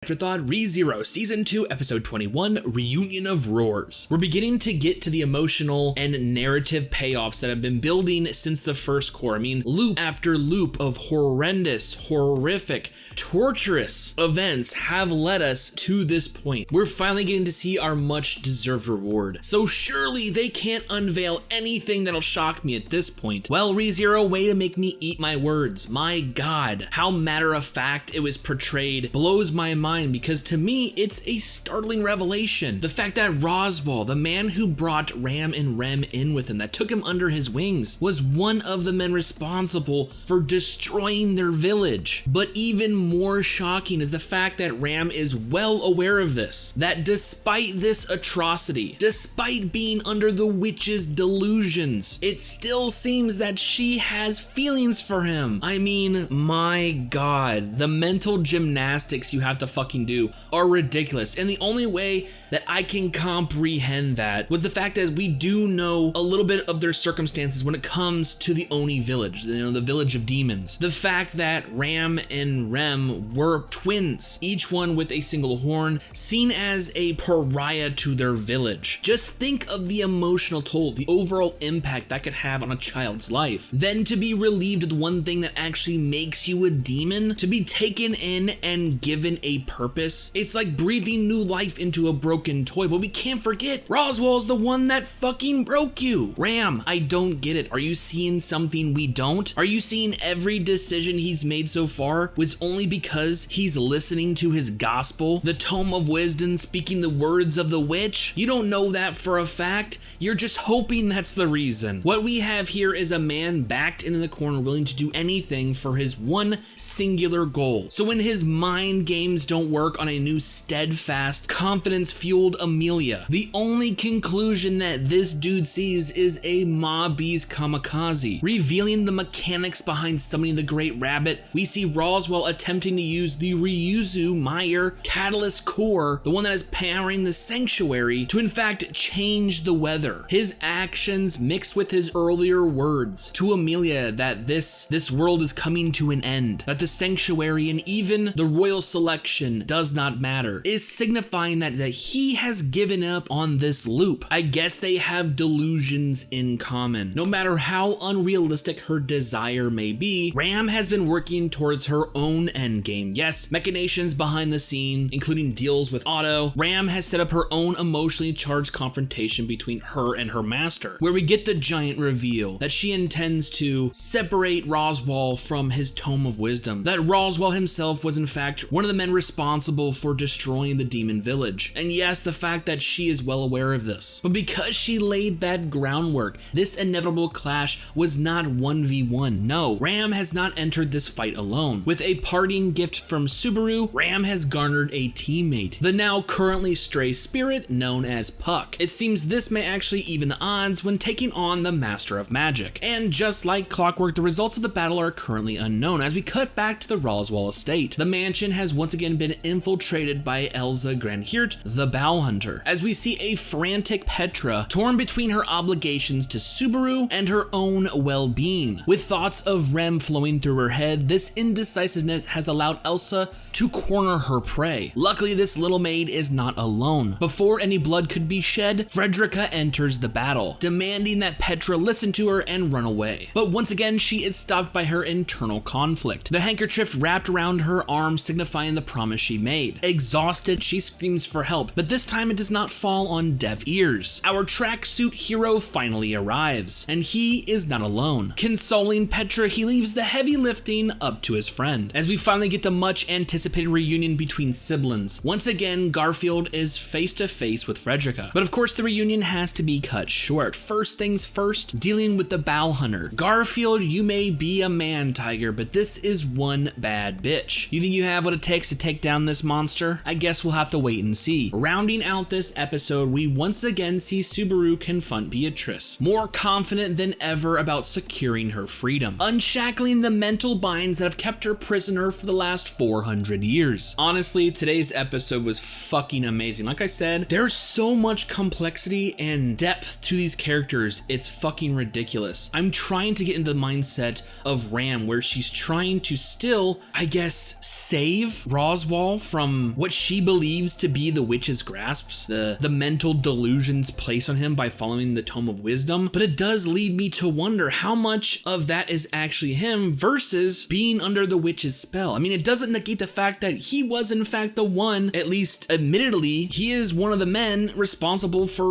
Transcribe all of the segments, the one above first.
Afterthought ReZero Season 2 Episode 21 Reunion of Roars. We're beginning to get to the emotional and narrative payoffs that have been building since the first core. I mean, loop after loop of horrendous, horrific, torturous events have led us to this point. We're finally getting to see our much deserved reward. So surely they can't unveil anything that'll shock me at this point. Well, ReZero, way to make me eat my words. My God, how matter of fact it was portrayed blows my mind, because to me it's a startling revelation. The fact that Roswaal, the man who brought Ram and Rem in with him, that took him under his wings, was one of the men responsible for destroying their village. But even more shocking is the fact that Ram is well aware of this, that despite this atrocity, despite being under the witch's delusions, it still seems that she has feelings for him. I mean, my God, the mental gymnastics you have to fucking do are ridiculous, and the only way that I can comprehend that was the fact that we do know a little bit of their circumstances when it comes to the Oni village, you know, the village of demons. The fact that Ram and Rem were twins, each one with a single horn, seen as a pariah to their village. Just think of the emotional toll, the overall impact that could have on a child's life. Then to be relieved of the one thing that actually makes you a demon, to be taken in and given a purpose. It's like breathing new life into a broken toy. But we can't forget, Roswaal's the one that fucking broke you. Ram, I don't get it. Are you seeing something we don't? Are you seeing every decision he's made so far was only because he's listening to his gospel, the tome of wisdom, speaking the words of the witch? You don't know that for a fact. You're just hoping that's the reason. What we have here is a man backed into the corner, willing to do anything for his one singular goal. So when his mind games don't work on a new steadfast, confidence-fueled Amelia, the only conclusion that this dude sees is a Ma-Beast kamikaze. Revealing the mechanics behind summoning the Great Rabbit, we see Roswaal attempting to use the Ryuzu Meyer catalyst core, the one that is powering the sanctuary, to in fact change the weather. His actions mixed with his earlier words to Amelia that this world is coming to an end, that the sanctuary and even the royal selection does not matter, is signifying that he has given up on this loop. I guess they have delusions in common. No matter how unrealistic her desire may be, Ram has been working towards her own endgame. Yes, machinations behind the scene, including deals with Otto. Ram has set up her own emotionally charged confrontation between her and her master, where we get the giant reveal that she intends to separate Roswaal from his tome of wisdom, that Roswaal himself was in fact one of the men responsible for destroying the demon village. And yes, the fact that she is well aware of this. But because she laid that groundwork, this inevitable clash was not 1v1. No, Ram has not entered this fight alone. With a parting gift from Subaru, Ram has garnered a teammate, the now currently stray spirit known as Puck. It seems this may actually even the odds when taking on the Master of Magic. And just like clockwork, the results of the battle are currently unknown as we cut back to the Roswaal estate. The mansion has once again been infiltrated by Elza Granhirt, the Bow Hunter, as we see a frantic Petra torn between her obligations to Subaru and her own well-being. With thoughts of Rem flowing through her head, this indecisiveness has allowed Elsa to corner her prey. Luckily, this little maid is not alone. Before any blood could be shed, Frederica enters the battle, demanding that Petra listen to her and run away. But once again, she is stopped by her internal conflict. The handkerchief wrapped around her arm signifying the promise she made. Exhausted, she screams for help, but this time it does not fall on deaf ears. Our tracksuit hero finally arrives, and he is not alone. Consoling Petra, he leaves the heavy lifting up to his friend, as we finally get the much anticipated reunion between siblings. Once again, Garfield is face to face with Frederica, but of course the reunion has to be cut short. First things first, dealing with the Bow Hunter. Garfield, you may be a man, Tiger, but this is one bad bitch. You think you have what it takes to take down this monster? I guess we'll have to wait and see. Rounding out this episode, we once again see Subaru confront Beatrice, more confident than ever about securing her freedom, unshackling the mental binds that have kept her prisoner for the last 400 years. Honestly, today's episode was fucking amazing. Like I said, there's so much complexity and depth to these characters, it's fucking ridiculous. I'm trying to get into the mindset of Ram, where she's trying to still, I guess, save Roswaal Roswaal from what she believes to be the witch's grasps, the mental delusions placed on him by following the Tome of Wisdom. But it does lead me to wonder how much of that is actually him versus being under the witch's spell. I mean, it doesn't negate the fact that he was in fact the one, at least admittedly, he is one of the men responsible for,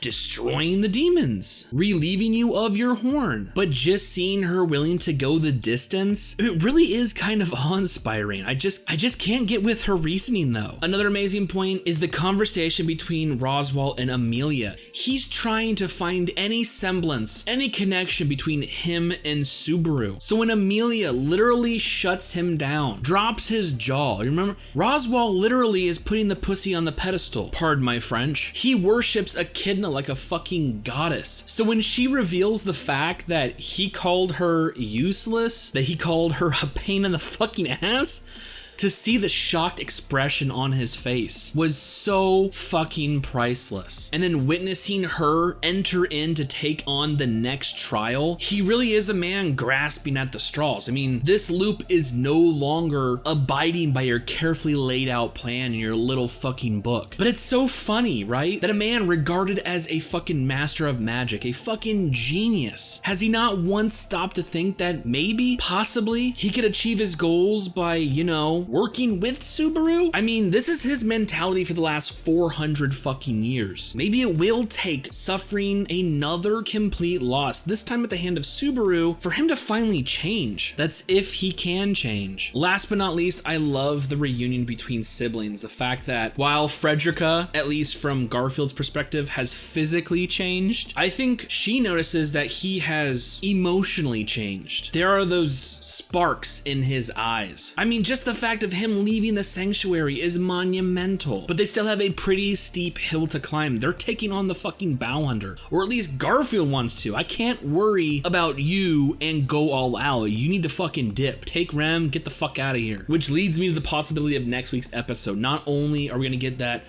destroying the demons, relieving you of your horn. But just seeing her willing to go the distance, it really is kind of awe-inspiring. I just can't get with her reasoning though. Another amazing point is the conversation between Roswaal and Amelia. He's trying to find any semblance, any connection between him and Subaru. So when Amelia literally shuts him down, drops his jaw, you remember? Roswaal literally is putting the pussy on the pedestal. Pardon my French. He worships Echidna like a fucking goddess. So when she reveals the fact that he called her useless, that he called her a pain in the fucking ass, to see the shocked expression on his face was so fucking priceless. And then witnessing her enter in to take on the next trial, he really is a man grasping at the straws. I mean, this loop is no longer abiding by your carefully laid out plan in your little fucking book. But it's so funny, right? That a man regarded as a fucking master of magic, a fucking genius, has he not once stopped to think that maybe, possibly, he could achieve his goals by, working with Subaru? I mean, this is his mentality for the last 400 fucking years. Maybe it will take suffering another complete loss, this time at the hand of Subaru, for him to finally change. That's if he can change. Last but not least, I love the reunion between siblings. The fact that while Frederica, at least from Garfield's perspective, has physically changed, I think she notices that he has emotionally changed. There are those sparks in his eyes. I mean, just the fact of him leaving the sanctuary is monumental, but they still have a pretty steep hill to climb. They're taking on the fucking Bow Hunter, or at least Garfield wants to. I can't worry about you and go all out. You need to fucking dip. Take Rem, get the fuck out of here. Which leads me to the possibility of next week's episode. Not only are we gonna get that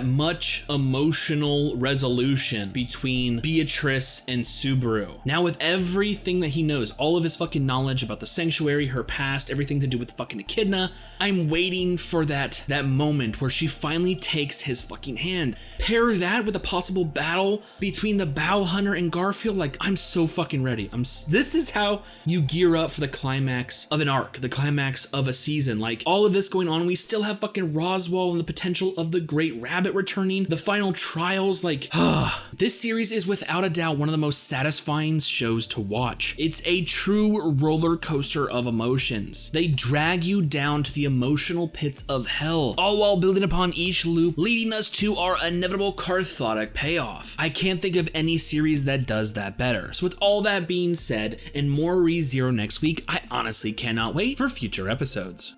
much emotional resolution between Beatrice and Subaru. Now with everything that he knows, all of his fucking knowledge about the sanctuary, her past, everything to do with fucking Echidna, I'm waiting for that moment where she finally takes his fucking hand. Pair that with a possible battle between the Bow Hunter and Garfield, like, I'm so fucking ready. This is how you gear up for the climax of an arc, the climax of a season. Like, all of this going on, we still have fucking Roswaal and the potential of the Great Rabbit returning, the final trials, like, this series is without a doubt one of the most satisfying shows to watch. It's a true roller coaster of emotions. They drag you down to the emotional pits of hell, all while building upon each loop, leading us to our inevitable cathartic payoff. I can't think of any series that does that better. So with all that being said, and more ReZero next week, I honestly cannot wait for future episodes.